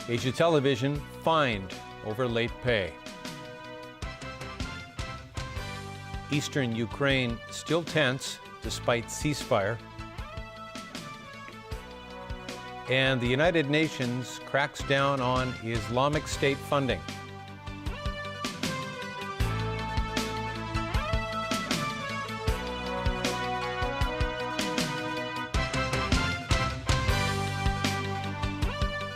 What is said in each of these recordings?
Asia Television fined over late pay. Eastern Ukraine still tense despite ceasefire. And the United Nations cracks down on Islamic State funding.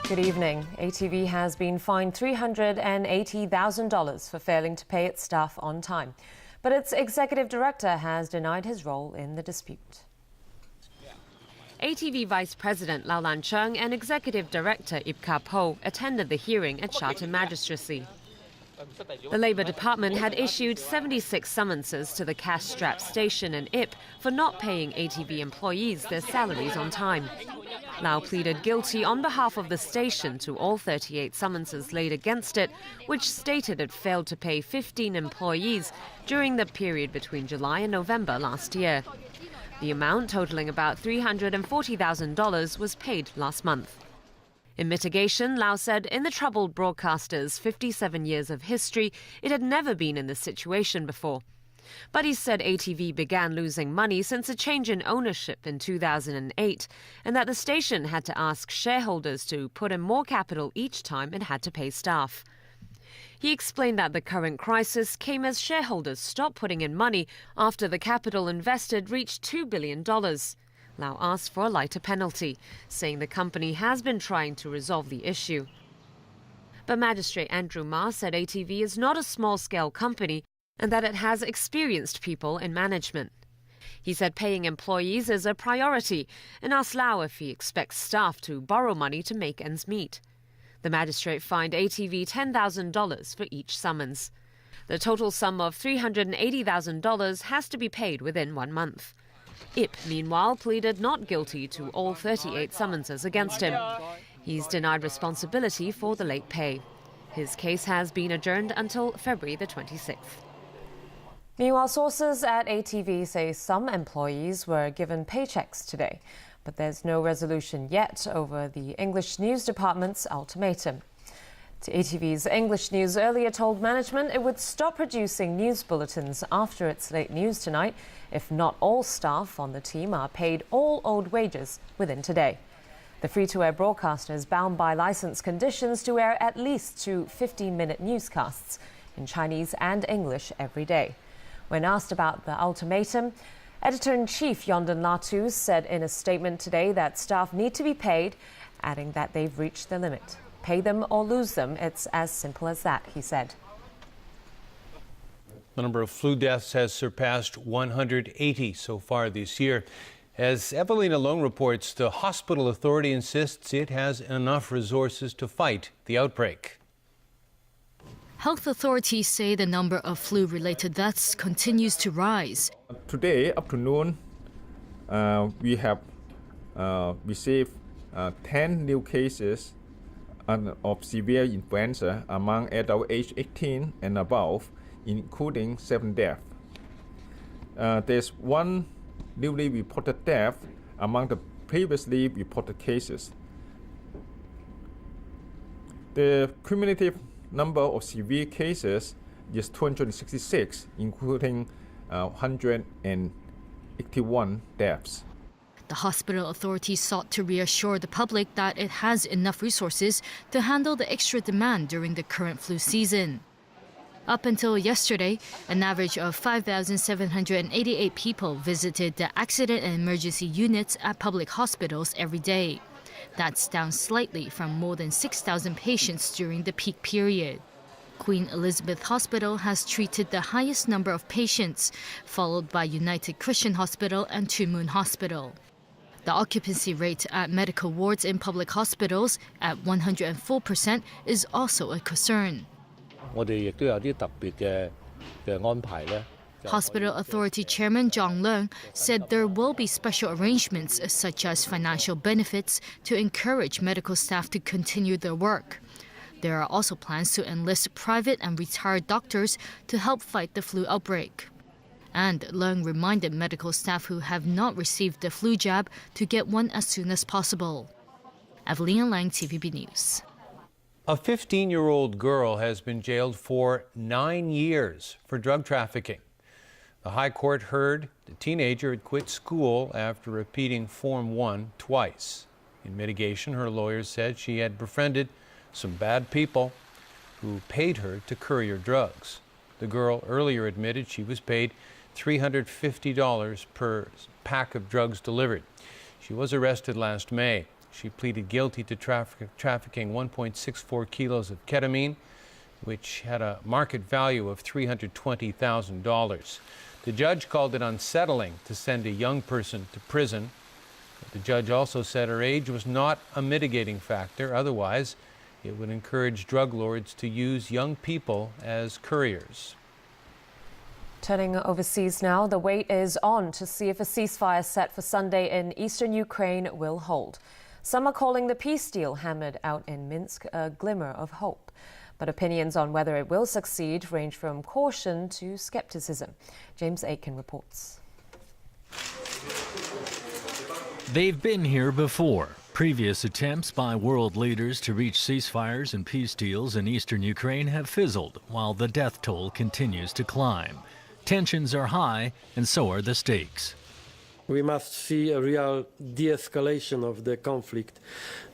Good evening. ATV has been fined $380,000 for failing to pay its staff on time. But its executive director has denied his role in the dispute. ATV Vice President Lau Lancheng and Executive Director Ip Ka Po attended the hearing at Sha Tin Magistracy. The Labour Department had issued 76 summonses to the cash-strapped station in Ip for not paying ATV employees their salaries on time. Lau pleaded guilty on behalf of the station to all 38 summonses laid against it, which stated it failed to pay 15 employees during the period between July and November last year. The amount, totaling about $340,000, was paid last month. In mitigation, Lau said in the troubled broadcaster's 57 years of history, it had never been in this situation before. But he said ATV began losing money since a change in ownership in 2008, and that the station had to ask shareholders to put in more capital each time it had to pay staff. He explained that the current crisis came as shareholders stopped putting in money after the capital invested reached $2 billion. Lau asked for a lighter penalty, saying the company has been trying to resolve the issue. But Magistrate Andrew Ma said ATV is not a small-scale company and that it has experienced people in management. He said paying employees is a priority and asked Lau if he expects staff to borrow money to make ends meet. The magistrate fined ATV $10,000 for each summons. The total sum of $380,000 has to be paid within 1 month. Ip, meanwhile, pleaded not guilty to all 38 summonses against him. He's denied responsibility for the late pay. His case has been adjourned until February the 26th. Meanwhile, sources at ATV say some employees were given paychecks today, but there's no resolution yet over the English News Department's ultimatum. ATV's English News earlier told management it would stop producing news bulletins after its late news tonight if not all staff on the team are paid all owed wages within today. The free-to-air broadcaster is bound by license conditions to air at least 2 15-minute newscasts in Chinese and English every day. When asked about the ultimatum, Editor-in-Chief Yondon Latu said in a statement today that staff need to be paid, adding that they've reached the limit. Pay them or lose them, it's as simple as that, he said. The number of flu deaths has surpassed 180 so far this year. As Evelina Long reports, the hospital authority insists it has enough resources to fight the outbreak. Health authorities say the number of flu-related deaths continues to rise. Today afternoon, we have received 10 new cases of severe influenza among adults aged 18 and above, including 7 deaths. There's 1 newly reported death among the previously reported cases. The cumulative number of severe cases is 266, including 181 deaths. The hospital authorities sought to reassure the public that it has enough resources to handle the extra demand during the current flu season. Up until yesterday, an average of 5,788 people visited the accident and emergency units at public hospitals every day. That's down slightly from more than 6,000 patients during the peak period. Queen Elizabeth Hospital has treated the highest number of patients, followed by United Christian Hospital and Tuen Mun Hospital. The occupancy rate at medical wards in public hospitals at 104% is also a concern. Hospital Authority Chairman Zhang Leung said there will be special arrangements such as financial benefits to encourage medical staff to continue their work. There are also plans to enlist private and retired doctors to help fight the flu outbreak. And Leung reminded medical staff who have not received the flu jab to get one as soon as possible. Evelina Lang, TVB News. A 15-year-old girl has been jailed for 9 years for drug trafficking. The High Court heard the teenager had quit school after repeating Form 1 twice. In mitigation, her lawyers said she had befriended some bad people who paid her to courier drugs. The girl earlier admitted she was paid $350 per pack of drugs delivered. She was arrested last May. She pleaded guilty to trafficking 1.64 kilos of ketamine, which had a market value of $320,000. The judge called it unsettling to send a young person to prison. But the judge also said her age was not a mitigating factor. Otherwise, it would encourage drug lords to use young people as couriers. Turning overseas now, the wait is on to see if a ceasefire set for Sunday in eastern Ukraine will hold. Some are calling the peace deal hammered out in Minsk a glimmer of hope. But opinions on whether it will succeed range from caution to skepticism. James Aiken reports. They've been here before. Previous attempts by world leaders to reach ceasefires and peace deals in eastern Ukraine have fizzled, while the death toll continues to climb. Tensions are high, and so are the stakes. We must see a real de-escalation of the conflict.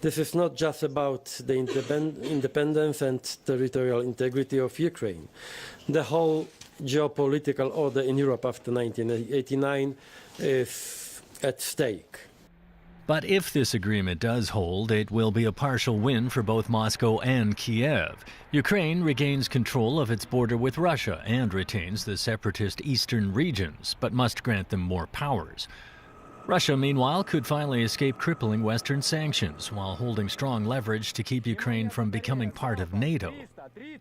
This is not just about the independence and territorial integrity of Ukraine. The whole geopolitical order in Europe after 1989 is at stake. But if this agreement does hold, it will be a partial win for both Moscow and Kiev. Ukraine regains control of its border with Russia and retains the separatist eastern regions, but must grant them more powers. Russia, meanwhile, could finally escape crippling Western sanctions while holding strong leverage to keep Ukraine from becoming part of NATO.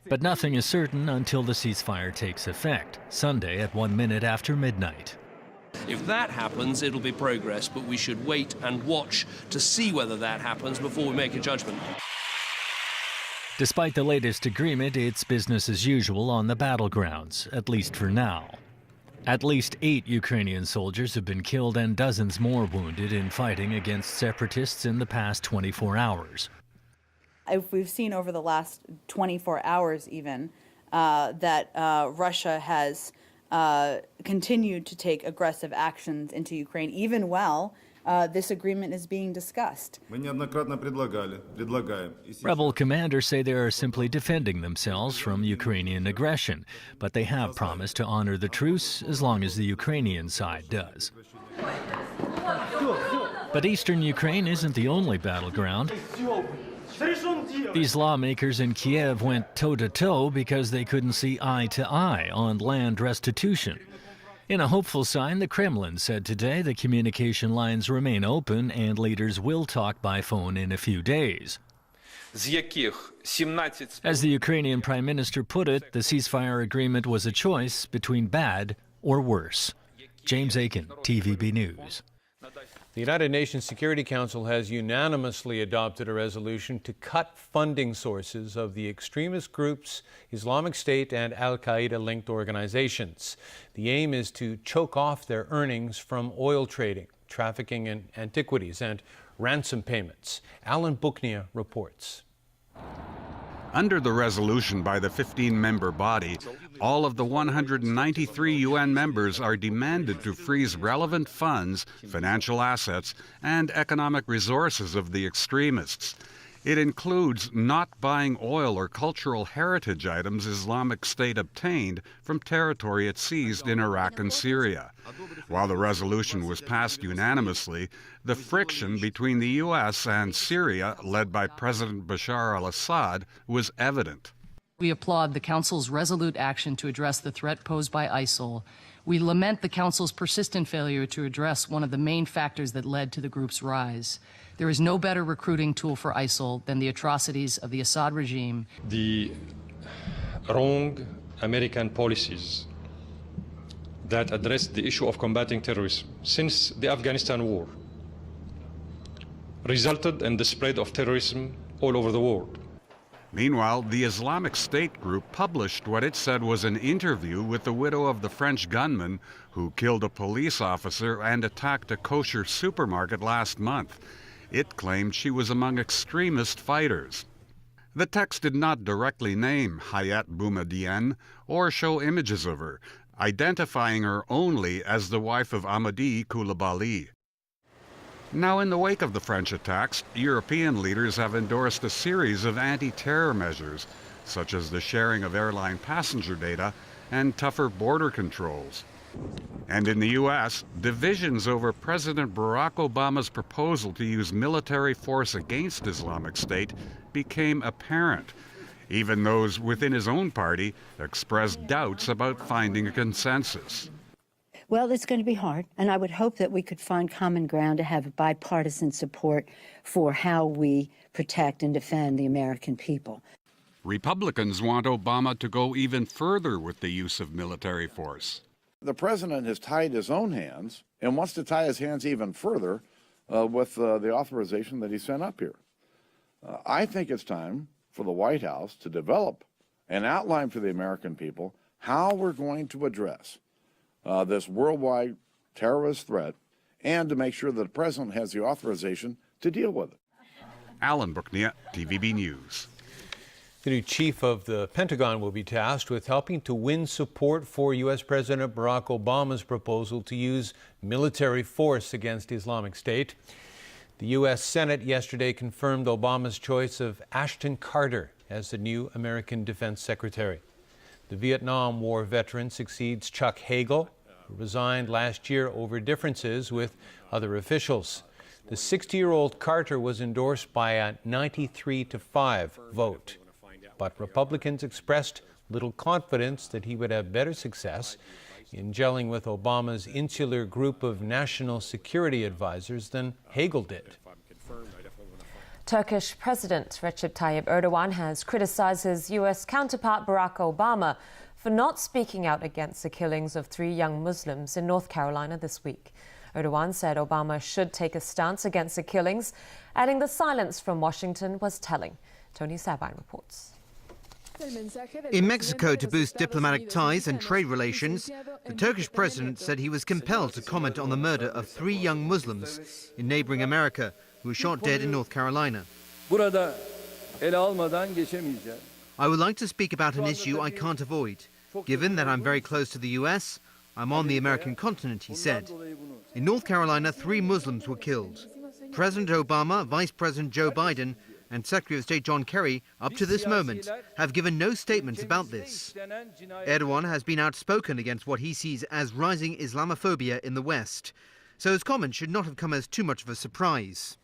But nothing is certain until the ceasefire takes effect, Sunday at 1 minute after midnight. If that happens, it'll be progress, but we should wait and watch to see whether that happens before we make a judgment. Despite the latest agreement, it's business as usual on the battlegrounds, at least for now. At least 8 Ukrainian soldiers have been killed and dozens more wounded in fighting against separatists in the past 24 hours. If we've seen over the last 24 hours even that Russia has continued to take aggressive actions into Ukraine, even while this agreement is being discussed. Rebel commanders say they are simply defending themselves from Ukrainian aggression, but they have promised to honor the truce as long as the Ukrainian side does. But eastern Ukraine isn't the only battleground. These lawmakers in Kiev went toe-to-toe because they couldn't see eye to eye on land restitution. In a hopeful sign, the Kremlin said today the communication lines remain open and leaders will talk by phone in a few days. As the Ukrainian Prime Minister put it, the ceasefire agreement was a choice between bad or worse. James Aiken, TVB News. The United Nations Security Council has unanimously adopted a resolution to cut funding sources of the extremist groups Islamic State and Al-Qaeda-linked organizations. The aim is to choke off their earnings from oil trading, trafficking in antiquities, and ransom payments. Alan Buchnia reports. Under the resolution by the 15-member body, all of the 193 UN members are demanded to freeze relevant funds, financial assets, and economic resources of the extremists. It includes not buying oil or cultural heritage items Islamic State obtained from territory it seized in Iraq and Syria. While the resolution was passed unanimously, the friction between the U.S. and Syria, led by President Bashar al-Assad, was evident. We applaud the Council's resolute action to address the threat posed by ISIL. We lament the Council's persistent failure to address one of the main factors that led to the group's rise. There is no better recruiting tool for ISIL than the atrocities of the Assad regime. The wrong American policies that addressed the issue of combating terrorism since the Afghanistan war resulted in the spread of terrorism all over the world. Meanwhile, the Islamic State group published what it said was an interview with the widow of the French gunman who killed a police officer and attacked a kosher supermarket last month. It claimed she was among extremist fighters. The text did not directly name Hayat Boumediene or show images of her, identifying her only as the wife of Amadi Coulibaly. Now, in the wake of the French attacks, European leaders have endorsed a series of anti-terror measures, such as the sharing of airline passenger data and tougher border controls. And in the U.S., divisions over President Barack Obama's proposal to use military force against Islamic State became apparent. Even those within his own party expressed doubts about finding a consensus. Well, it's going to be hard, and I would hope that we could find common ground to have bipartisan support for how we protect and defend the American people. Republicans want Obama to go even further with the use of military force. The president has tied his own hands and wants to tie his hands even further with the authorization that he sent up here. I think it's time for the White House to develop an outline for the American people how we're going to address this worldwide terrorist threat, and to make sure that the president has the authorization to deal with it. Alan Booknia, TVB News. The new chief of the Pentagon will be tasked with helping to win support for U.S. President Barack Obama's proposal to use military force against Islamic State. The U.S. Senate yesterday confirmed Obama's choice of Ashton Carter as the new American Defense Secretary. The Vietnam War veteran succeeds Chuck Hagel, who resigned last year over differences with other officials. The 60-year-old Carter was endorsed by a 93-5 vote. But Republicans expressed little confidence that he would have better success in gelling with Obama's insular group of national security advisors than Hagel did. Turkish President Recep Tayyip Erdogan has criticized his U.S. counterpart Barack Obama for not speaking out against the killings of 3 young Muslims in North Carolina this week. Erdogan said Obama should take a stance against the killings, adding the silence from Washington was telling. Tony Sabine reports. In Mexico, to boost diplomatic ties and trade relations, the Turkish president said he was compelled to comment on the murder of 3 young Muslims in neighboring America who were shot dead in North Carolina. I would like to speak about an issue I can't avoid. Given that I'm very close to the U.S., I'm on the American continent, he said. In North Carolina, 3 Muslims were killed. President Obama, Vice President Joe Biden, and Secretary of State John Kerry, up to this moment, have given no statements about this. Erdogan has been outspoken against what he sees as rising Islamophobia in the West, so his comments should not have come as too much of a surprise.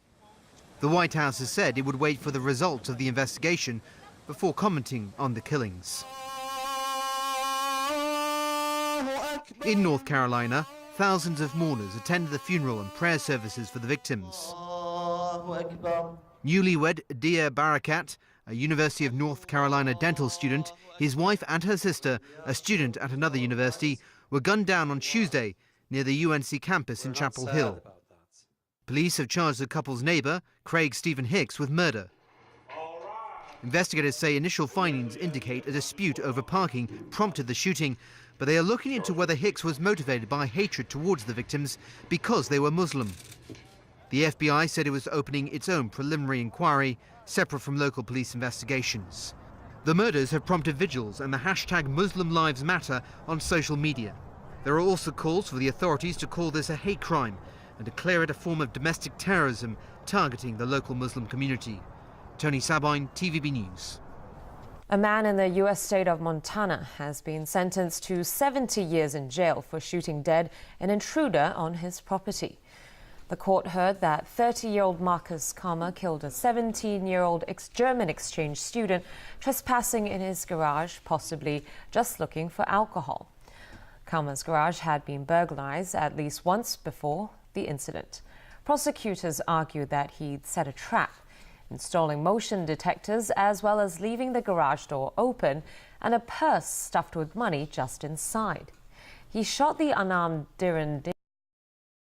The White House has said it would wait for the results of the investigation before commenting on the killings. In North Carolina, thousands of mourners attended the funeral and prayer services for the victims. Newlywed Dia Barakat, a University of North Carolina dental student, his wife and her sister, a student at another university, were gunned down on Tuesday near the UNC campus in Chapel Hill. Police have charged the couple's neighbor, Craig Stephen Hicks, with murder. Investigators say initial findings indicate a dispute over parking prompted the shooting, but they are looking into whether Hicks was motivated by hatred towards the victims because they were Muslim. The FBI said it was opening its own preliminary inquiry, separate from local police investigations. The murders have prompted vigils and the hashtag Muslim Lives Matter on social media. There are also calls for the authorities to call this a hate crime and declare it a form of domestic terrorism targeting the local Muslim community. Tony Sabine, TVB News. A man in the U.S. state of Montana has been sentenced to 70 years in jail for shooting dead an intruder on his property. The court heard that 30-year-old Marcus Karma killed a 17-year-old German exchange student trespassing in his garage, possibly just looking for alcohol. Karma's garage had been burglarized at least once before the incident. Prosecutors argued that he'd set a trap, installing motion detectors as well as leaving the garage door open and a purse stuffed with money just inside. He shot the unarmed Diane